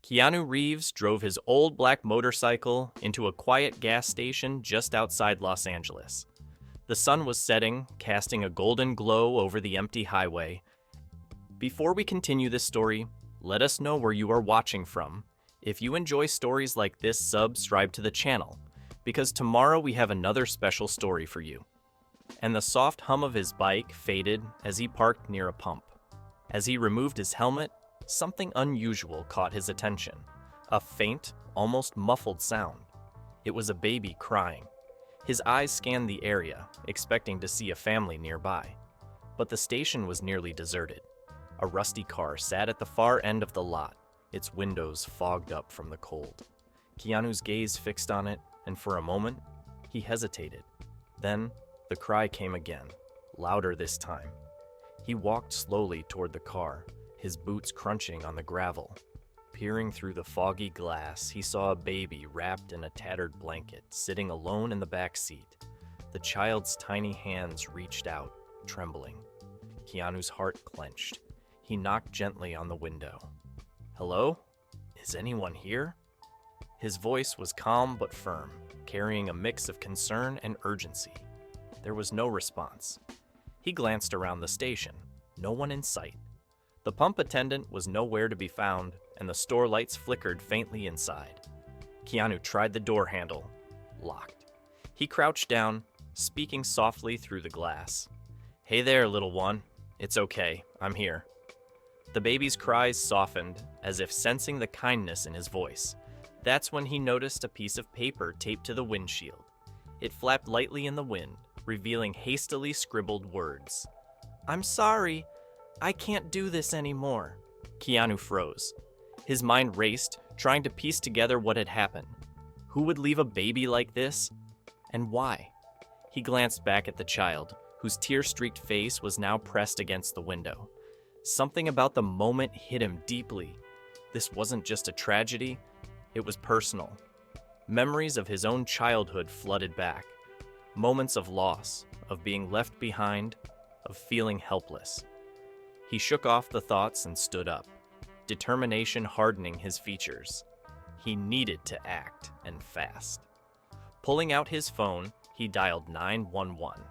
Keanu Reeves drove his old black motorcycle into a quiet gas station just outside Los Angeles. The sun was setting, casting a golden glow over the empty highway. Before we continue this story, let us know where you are watching from. If you enjoy stories like this, subscribe to the channel, because tomorrow we have another special story for you. And the soft hum of his bike faded as he parked near a pump. As he removed his helmet, something unusual caught his attention. A faint, almost muffled sound. It was a baby crying. His eyes scanned the area, expecting to see a family nearby. But the station was nearly deserted. A rusty car sat at the far end of the lot, its windows fogged up from the cold. Keanu's gaze fixed on it, and for a moment, he hesitated. Then, the cry came again, louder this time. He walked slowly toward the car, his boots crunching on the gravel. Peering through the foggy glass, he saw a baby wrapped in a tattered blanket, sitting alone in the back seat. The child's tiny hands reached out, trembling. Keanu's heart clenched. He knocked gently on the window. "Hello? Is anyone here?" His voice was calm but firm, carrying a mix of concern and urgency. There was no response. He glanced around the station. No one in sight. The pump attendant was nowhere to be found, and the store lights flickered faintly inside. Keanu tried the door handle. Locked. He crouched down, speaking softly through the glass. "Hey there, little one. It's okay. I'm here." The baby's cries softened, as if sensing the kindness in his voice. That's when he noticed a piece of paper taped to the windshield. It flapped lightly in the wind, revealing hastily scribbled words. "I'm sorry. I can't do this anymore." Keanu froze. His mind raced, trying to piece together what had happened. Who would leave a baby like this? And why? He glanced back at the child, whose tear-streaked face was now pressed against the window. Something about the moment hit him deeply. This wasn't just a tragedy, it was personal. Memories of his own childhood flooded back. Moments of loss, of being left behind, of feeling helpless. He shook off the thoughts and stood up, determination hardening his features. He needed to act, and fast. Pulling out his phone, he dialed 911.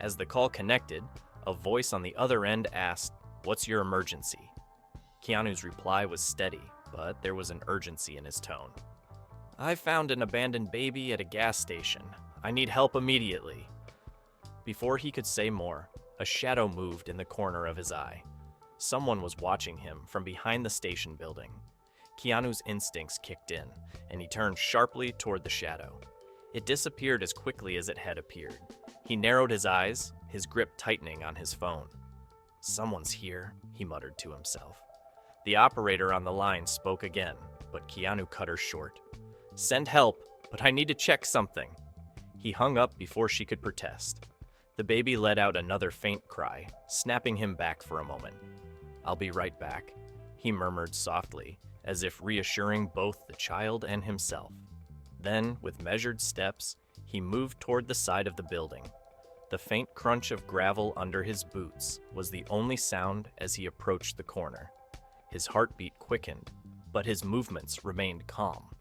As the call connected, a voice on the other end asked, "What's your emergency?" Keanu's reply was steady, but there was an urgency in his tone. "I found an abandoned baby at a gas station. I need help immediately." Before he could say more, a shadow moved in the corner of his eye. Someone was watching him from behind the station building. Keanu's instincts kicked in, and he turned sharply toward the shadow. It disappeared as quickly as it had appeared. He narrowed his eyes, his grip tightening on his phone. "Someone's here," he muttered to himself. The operator on the line spoke again, but Keanu cut her short. "Send help, but I need to check something." He hung up before she could protest. The baby let out another faint cry, snapping him back for a moment. "I'll be right back," he murmured softly, as if reassuring both the child and himself. Then, with measured steps, he moved toward the side of the building. The faint crunch of gravel under his boots was the only sound as he approached the corner. His heartbeat quickened, but his movements remained calm.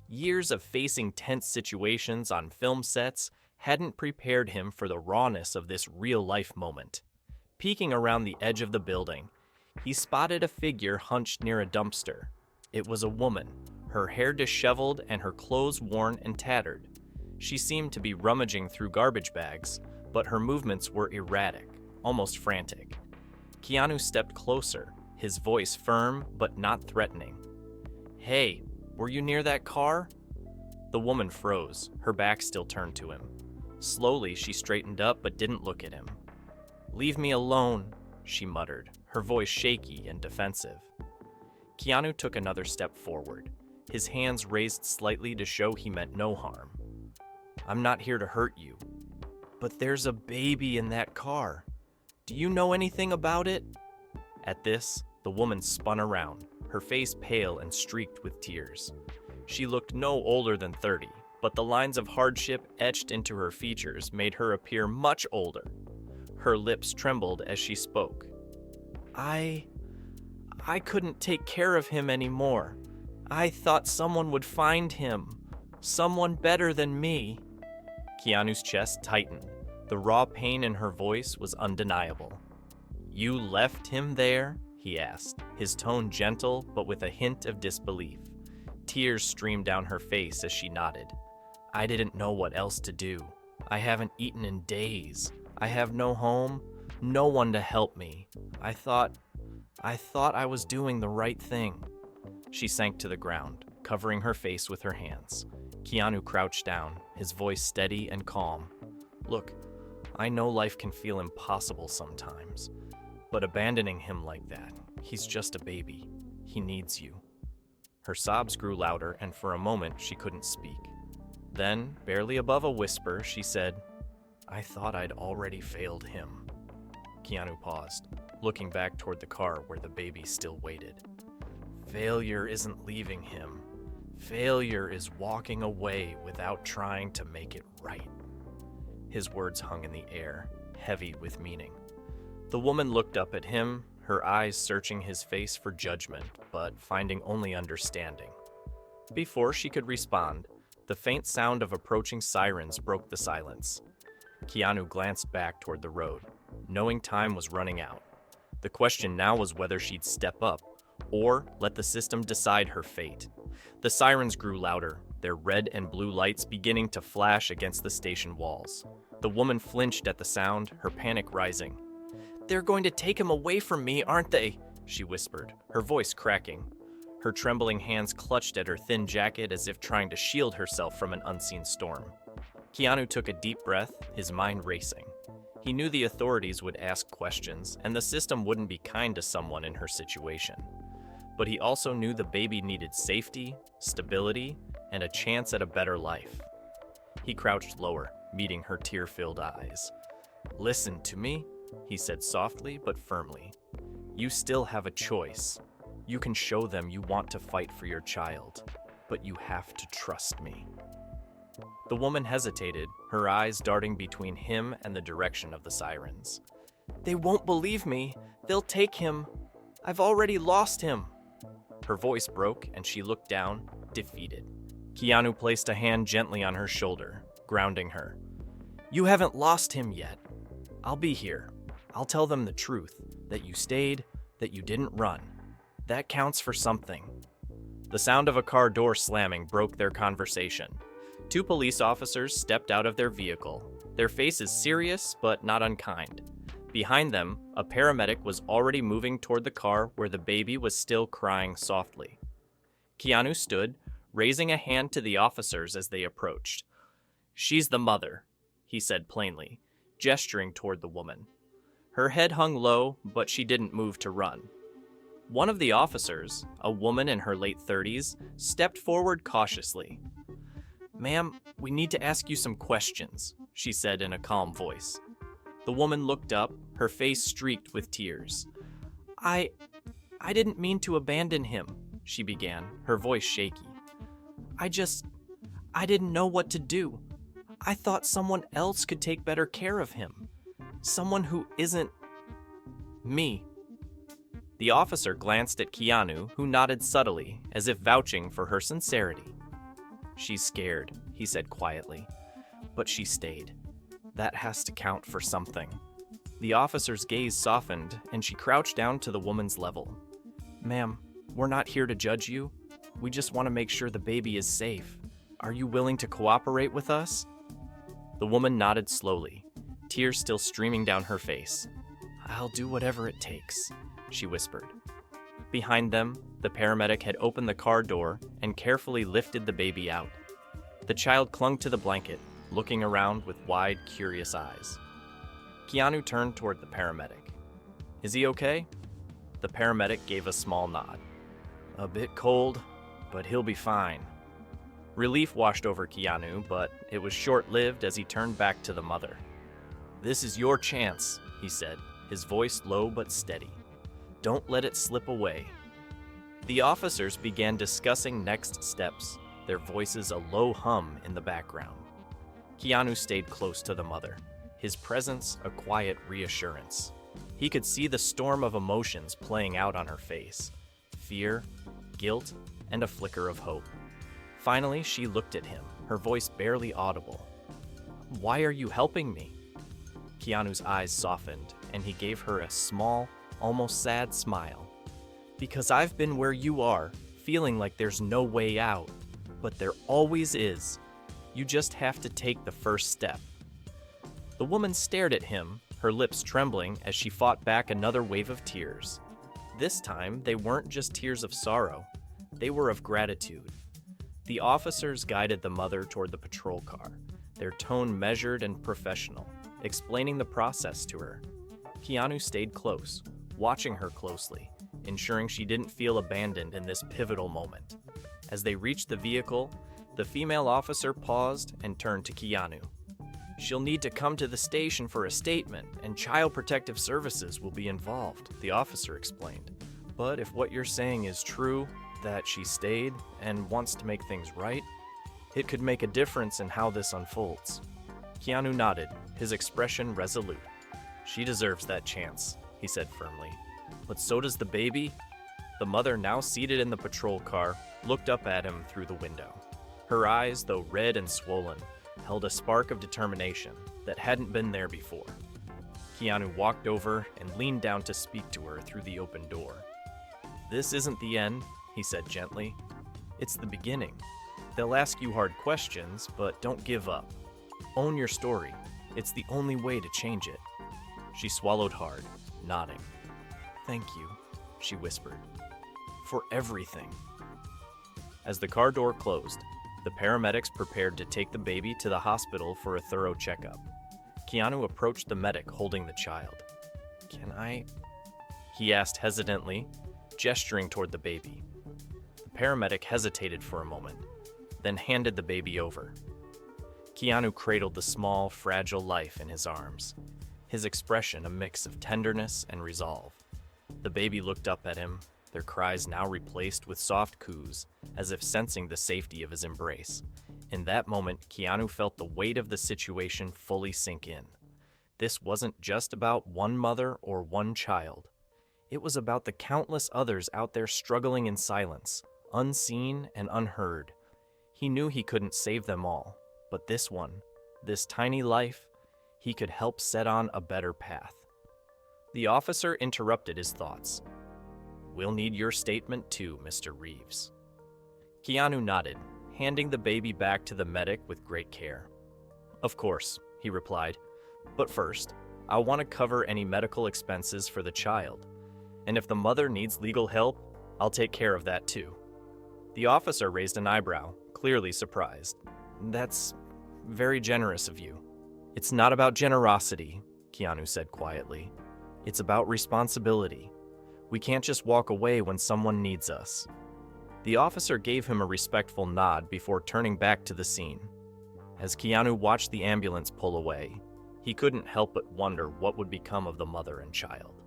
Years of facing tense situations on film sets hadn't prepared him for the rawness of this real-life moment. Peeking around the edge of the building, he spotted a figure hunched near a dumpster. It was a woman, her hair disheveled and her clothes worn and tattered. She seemed to be rummaging through garbage bags, but her movements were erratic, almost frantic. Keanu stepped closer, his voice firm but not threatening. "Hey, were you near that car?" The woman froze, her back still turned to him. Slowly, she straightened up but didn't look at him. "Leave me alone," she muttered, her voice shaky and defensive. Keanu took another step forward, his hands raised slightly to show he meant no harm. "I'm not here to hurt you. But there's a baby in that car. Do you know anything about it?" At this, the woman spun around, her face pale and streaked with tears. She looked no older than 30, but the lines of hardship etched into her features made her appear much older. Her lips trembled as she spoke. I couldn't take care of him anymore. I thought someone would find him. Someone better than me. Keanu's chest tightened. The raw pain in her voice was undeniable. You left him there? He asked, his tone gentle but with a hint of disbelief. Tears streamed down her face as she nodded. I didn't know what else to do. I haven't eaten in days. I have no home, no one to help me. I thought I was doing the right thing. She sank to the ground, covering her face with her hands. Keanu crouched down, his voice steady and calm. Look, I know life can feel impossible sometimes, but abandoning him like that, he's just a baby. He needs you. Her sobs grew louder, and for a moment she couldn't speak. Then, barely above a whisper, she said, I thought I'd already failed him. Keanu paused, looking back toward the car where the baby still waited. Failure isn't leaving him. Failure is walking away without trying to make it right. His words hung in the air, heavy with meaning. The woman looked up at him, her eyes searching his face for judgment, but finding only understanding. Before she could respond, the faint sound of approaching sirens broke the silence. Keanu glanced back toward the road, knowing time was running out. The question now was whether she'd step up, or let the system decide her fate. The sirens grew louder, their red and blue lights beginning to flash against the station walls. The woman flinched at the sound, her panic rising. They're going to take him away from me, aren't they? She whispered, her voice cracking. Her trembling hands clutched at her thin jacket as if trying to shield herself from an unseen storm. Keanu took a deep breath, his mind racing. He knew the authorities would ask questions, and the system wouldn't be kind to someone in her situation. But he also knew the baby needed safety, stability, and a chance at a better life. He crouched lower, meeting her tear-filled eyes. Listen to me, he said softly but firmly. You still have a choice. You can show them you want to fight for your child, but you have to trust me. The woman hesitated, her eyes darting between him and the direction of the sirens. They won't believe me. They'll take him. I've already lost him. Her voice broke and she looked down, defeated. Keanu placed a hand gently on her shoulder, grounding her. You haven't lost him yet. I'll be here. I'll tell them the truth, that you stayed, that you didn't run. That counts for something. The sound of a car door slamming broke their conversation. Two police officers stepped out of their vehicle, their faces serious but not unkind. Behind them, a paramedic was already moving toward the car where the baby was still crying softly. Keanu stood, raising a hand to the officers as they approached. She's the mother, he said plainly, gesturing toward the woman. Her head hung low, but she didn't move to run. One of the officers, a woman in her late 30s, stepped forward cautiously. Ma'am, we need to ask you some questions, she said in a calm voice. The woman looked up, her face streaked with tears. I didn't mean to abandon him, she began, her voice shaky. I didn't know what to do. I thought someone else could take better care of him. Someone who isn't me. The officer glanced at Keanu, who nodded subtly, as if vouching for her sincerity. She's scared, he said quietly, but she stayed. That has to count for something. The officer's gaze softened, and she crouched down to the woman's level. Ma'am, we're not here to judge you. We just want to make sure the baby is safe. Are you willing to cooperate with us? The woman nodded slowly, tears still streaming down her face. I'll do whatever it takes, she whispered. Behind them, the paramedic had opened the car door and carefully lifted the baby out. The child clung to the blanket, looking around with wide, curious eyes. Keanu turned toward the paramedic. Is he okay? The paramedic gave a small nod. A bit cold, but he'll be fine. Relief washed over Keanu, but it was short-lived as he turned back to the mother. This is your chance, he said, his voice low but steady. Don't let it slip away. The officers began discussing next steps, their voices a low hum in the background. Keanu stayed close to the mother, his presence a quiet reassurance. He could see the storm of emotions playing out on her face. Fear, guilt, and a flicker of hope. Finally, she looked at him, her voice barely audible. "Why are you helping me?" Keanu's eyes softened, and he gave her a small, almost sad smile. "Because I've been where you are, feeling like there's no way out. But there always is. You just have to take the first step." The woman stared at him, her lips trembling as she fought back another wave of tears. This time, they weren't just tears of sorrow. They were of gratitude. The officers guided the mother toward the patrol car, their tone measured and professional, explaining the process to her. Keanu stayed close, watching her closely, ensuring she didn't feel abandoned in this pivotal moment. As they reached the vehicle, the female officer paused and turned to Keanu. "She'll need to come to the station for a statement, and Child Protective Services will be involved," the officer explained. "But if what you're saying is true, that she stayed and wants to make things right, it could make a difference in how this unfolds." Keanu nodded, his expression resolute. "She deserves that chance," he said firmly. "But so does the baby." The mother, now seated in the patrol car, looked up at him through the window. Her eyes, though red and swollen, held a spark of determination that hadn't been there before. Keanu walked over and leaned down to speak to her through the open door. "This isn't the end," he said gently. "It's the beginning. They'll ask you hard questions, but don't give up. Own your story. It's the only way to change it." She swallowed hard, nodding. "Thank you," she whispered. "For everything." As the car door closed, the paramedics prepared to take the baby to the hospital for a thorough checkup. Keanu approached the medic holding the child. "Can I?" he asked hesitantly, gesturing toward the baby. The paramedic hesitated for a moment, then handed the baby over. Keanu cradled the small, fragile life in his arms, his expression a mix of tenderness and resolve. The baby looked up at him, their cries now replaced with soft coos, as if sensing the safety of his embrace. In that moment, Keanu felt the weight of the situation fully sink in. This wasn't just about one mother or one child. It was about the countless others out there struggling in silence, unseen and unheard. He knew he couldn't save them all, but this one, this tiny life, he could help set on a better path. The officer interrupted his thoughts. "We'll need your statement too, Mr. Reeves." Keanu nodded, handing the baby back to the medic with great care. "Of course," he replied, "but first, I want to cover any medical expenses for the child. And if the mother needs legal help, I'll take care of that too." The officer raised an eyebrow, clearly surprised. "That's very generous of you." "It's not about generosity," Keanu said quietly. "It's about responsibility. We can't just walk away when someone needs us." The officer gave him a respectful nod before turning back to the scene. As Keanu watched the ambulance pull away, he couldn't help but wonder what would become of the mother and child.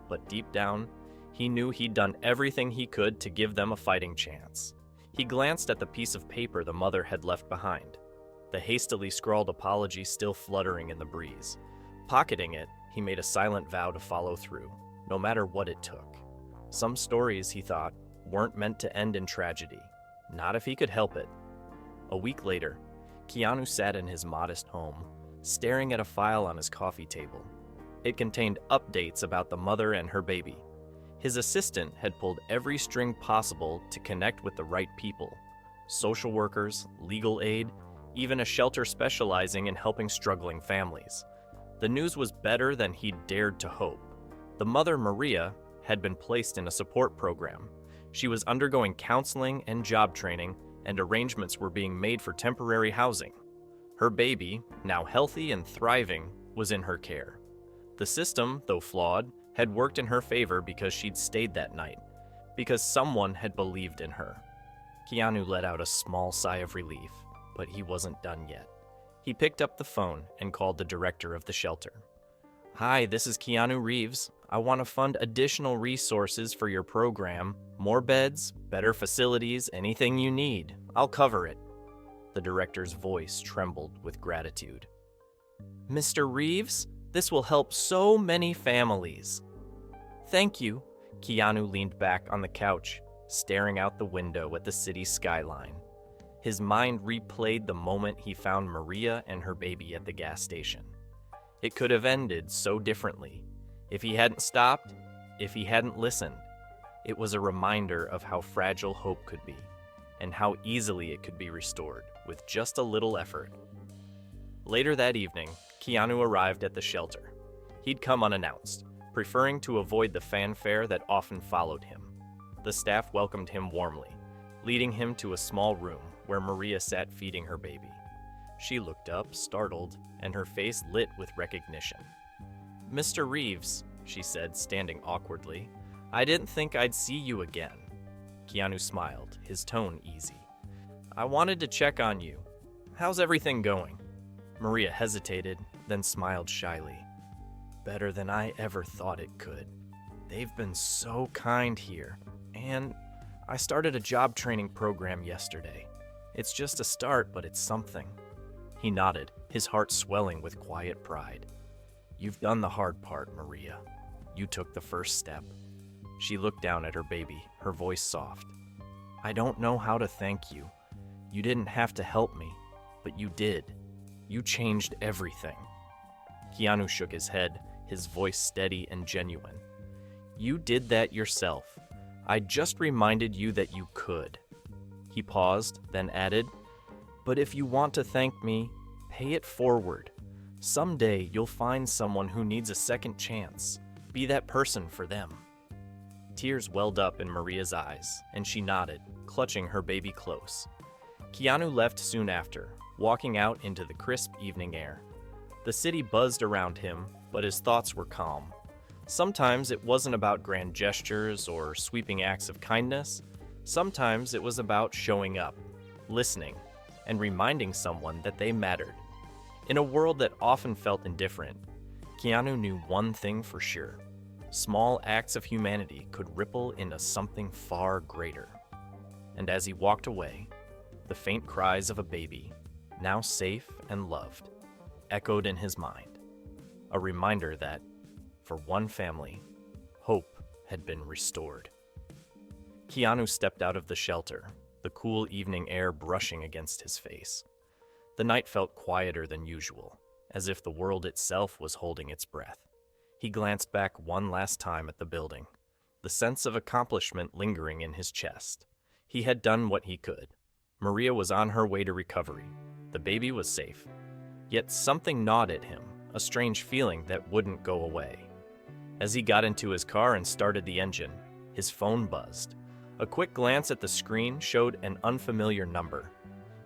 But deep down, he knew he'd done everything he could to give them a fighting chance. He glanced at the piece of paper the mother had left behind, the hastily scrawled apology still fluttering in the breeze. Pocketing it, he made a silent vow to follow through, no matter what it took. Some stories, he thought, weren't meant to end in tragedy, not if he could help it. A week later, Keanu sat in his modest home, staring at a file on his coffee table. It contained updates about the mother and her baby. His assistant had pulled every string possible to connect with the right people: social workers, legal aid, even a shelter specializing in helping struggling families. The news was better than he'd dared to hope. The mother, Maria, had been placed in a support program. She was undergoing counseling and job training, and arrangements were being made for temporary housing. Her baby, now healthy and thriving, was in her care. The system, though flawed, had worked in her favor because she'd stayed that night, because someone had believed in her. Keanu let out a small sigh of relief, but he wasn't done yet. He picked up the phone and called the director of the shelter. "Hi, this is Keanu Reeves. I want to fund additional resources for your program. More beds, better facilities, anything you need. I'll cover it." The director's voice trembled with gratitude. "Mr. Reeves, this will help so many families." "Thank you." Keanu leaned back on the couch, staring out the window at the city skyline. His mind replayed the moment he found Maria and her baby at the gas station. It could have ended so differently. If he hadn't stopped, if he hadn't listened. It was a reminder of how fragile hope could be, and how easily it could be restored with just a little effort. Later that evening, Keanu arrived at the shelter. He'd come unannounced, preferring to avoid the fanfare that often followed him. The staff welcomed him warmly, leading him to a small room where Maria sat feeding her baby. She looked up, startled, and her face lit with recognition. "Mr. Reeves," she said, standing awkwardly, "I didn't think I'd see you again." Keanu smiled, his tone easy. "I wanted to check on you. How's everything going?" Maria hesitated, then smiled shyly. "Better than I ever thought it could. They've been so kind here. And I started a job training program yesterday. It's just a start, but it's something." He nodded, his heart swelling with quiet pride. "You've done the hard part, Maria. You took the first step." She looked down at her baby, her voice soft. "I don't know how to thank you. You didn't have to help me, but you did. You changed everything." Keanu shook his head, his voice steady and genuine. "You did that yourself. I just reminded you that you could." He paused, then added, "But if you want to thank me, pay it forward. Someday you'll find someone who needs a second chance. Be that person for them." Tears welled up in Maria's eyes, and she nodded, clutching her baby close. Keanu left soon after, walking out into the crisp evening air. The city buzzed around him, but his thoughts were calm. Sometimes it wasn't about grand gestures or sweeping acts of kindness. Sometimes it was about showing up, listening, and reminding someone that they mattered. In a world that often felt indifferent, Keanu knew one thing for sure. Small acts of humanity could ripple into something far greater. And as he walked away, the faint cries of a baby, now safe and loved, echoed in his mind. A reminder that, for one family, hope had been restored. Keanu stepped out of the shelter, the cool evening air brushing against his face. The night felt quieter than usual, as if the world itself was holding its breath. He glanced back one last time at the building, the sense of accomplishment lingering in his chest. He had done what he could. Maria was on her way to recovery. The baby was safe. Yet something gnawed at him, a strange feeling that wouldn't go away. As he got into his car and started the engine, his phone buzzed. A quick glance at the screen showed an unfamiliar number.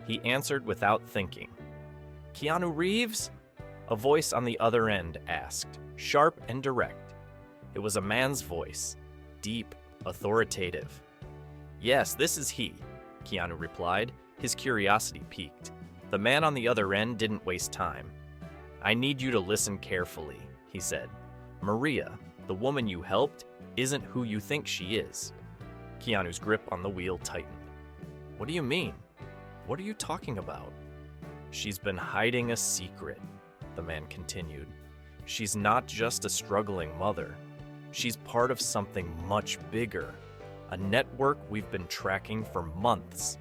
He answered without thinking. "Keanu Reeves?" A voice on the other end asked, sharp and direct. It was a man's voice, deep, authoritative. "Yes, this is he," Keanu replied, his curiosity piqued. The man on the other end didn't waste time. "I need you to listen carefully," he said. "Maria, the woman you helped, isn't who you think she is." Keanu's grip on the wheel tightened. "What do you mean? What are you talking about?" "She's been hiding a secret," the man continued. "She's not just a struggling mother. She's part of something much bigger, a network we've been tracking for months.